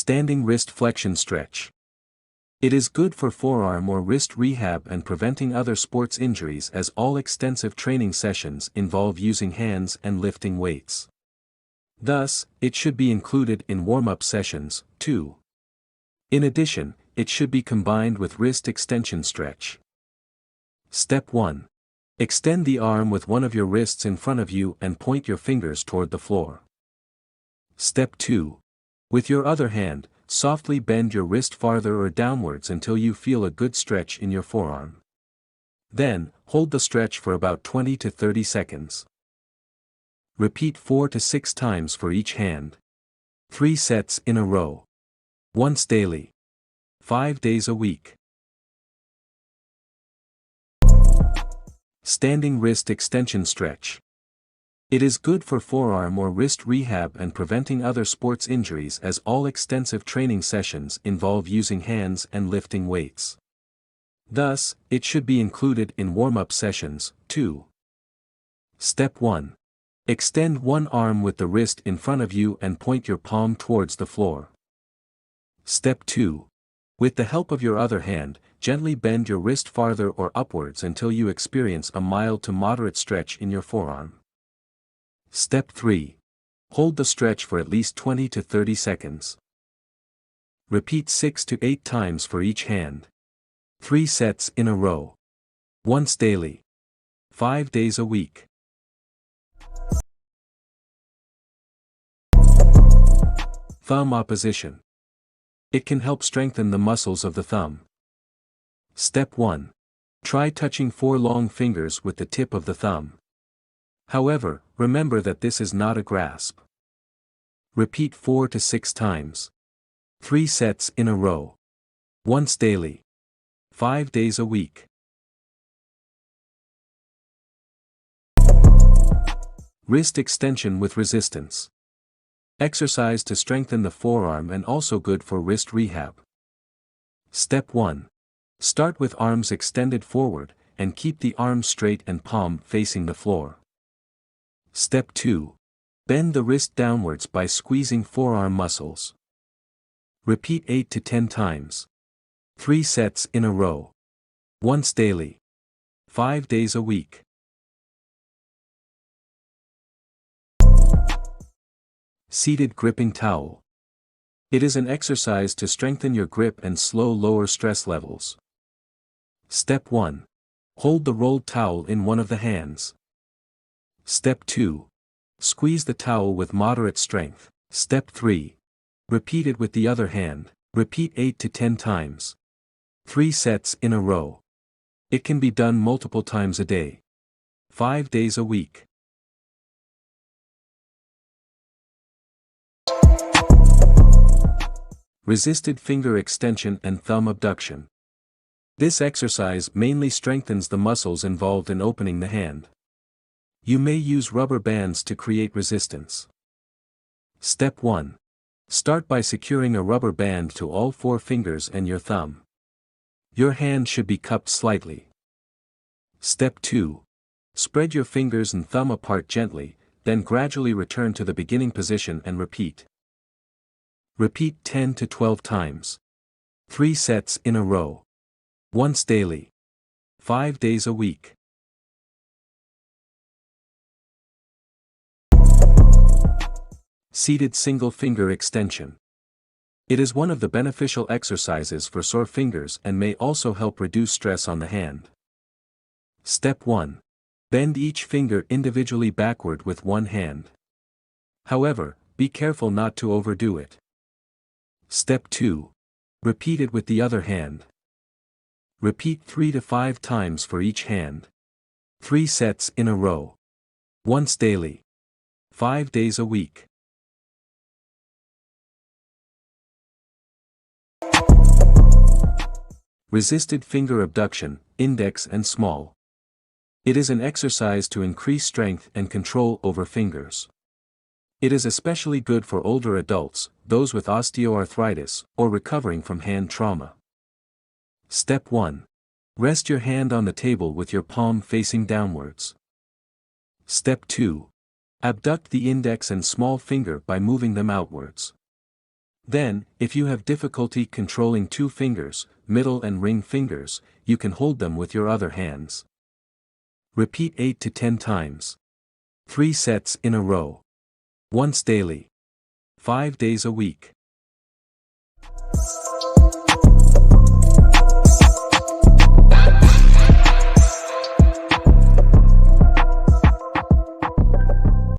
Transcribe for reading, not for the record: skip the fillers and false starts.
Standing wrist flexion stretch. It is good for forearm or wrist rehab and preventing other sports injuries, as all extensive training sessions involve using hands and lifting weights. Thus, it should be included in warm-up sessions, too. In addition, it should be combined with wrist extension stretch. Step 1. Extend the arm with one of your wrists in front of you and point your fingers toward the floor. Step 2. With your other hand, softly bend your wrist farther or downwards until you feel a good stretch in your forearm. Then, hold the stretch for about 20 to 30 seconds. Repeat 4 to 6 times for each hand. 3 sets in a row. Once daily. 5 days a week. Standing wrist extension stretch. It is good for forearm or wrist rehab and preventing other sports injuries, as all extensive training sessions involve using hands and lifting weights. Thus, it should be included in warm-up sessions, too. Step 1. Extend one arm with the wrist in front of you and point your palm towards the floor. Step 2. With the help of your other hand, gently bend your wrist farther or upwards until you experience a mild to moderate stretch in your forearm. Step 3. Hold the stretch for at least 20 to 30 seconds. Repeat 6 to 8 times for each hand. 3 sets in a row. Once daily. 5 days a week. Thumb opposition. It can help strengthen the muscles of the thumb. Step 1. Try touching 4 long fingers with the tip of the thumb. However, remember that this is not a grasp. Repeat 4 to 6 times. 3 sets in a row. Once daily. 5 days a week. Wrist extension with resistance. Exercise to strengthen the forearm and also good for wrist rehab. Step 1. Start with arms extended forward, and keep the arms straight and palm facing the floor. Step 2. Bend the wrist downwards by squeezing forearm muscles. Repeat 8 to 10 times. 3 sets in a row. Once daily. 5 days a week. Seated gripping towel. It is an exercise to strengthen your grip and slow lower stress levels. Step 1. Hold the rolled towel in one of the hands. Step 2. Squeeze the towel with moderate strength. Step 3. Repeat it with the other hand. Repeat 8 to 10 times. 3 sets in a row. It can be done multiple times a day. 5 days a week. Resisted finger extension and thumb abduction. This exercise mainly strengthens the muscles involved in opening the hand. You may use rubber bands to create resistance. Step 1. Start by securing a rubber band to all 4 fingers and your thumb. Your hand should be cupped slightly. Step 2. Spread your fingers and thumb apart gently, then gradually return to the beginning position and repeat. Repeat 10 to 12 times. 3 sets in a row. Once daily. 5 days a week. Seated single finger extension. It is one of the beneficial exercises for sore fingers and may also help reduce stress on the hand. Step 1. Bend each finger individually backward with one hand. However, be careful not to overdo it. Step 2. Repeat it with the other hand. Repeat 3 to 5 times for each hand. 3 sets in a row. Once daily. 5 days a week. Resisted finger abduction, index and small. It is an exercise to increase strength and control over fingers. It is especially good for older adults, those with osteoarthritis, or recovering from hand trauma. Step 1. Rest your hand on the table with your palm facing downwards. Step 2. Abduct the index and small finger by moving them outwards. Then, if you have difficulty controlling 2 fingers, middle and ring fingers, you can hold them with your other hands. Repeat 8 to 10 times. 3 sets in a row. Once daily. 5 days a week.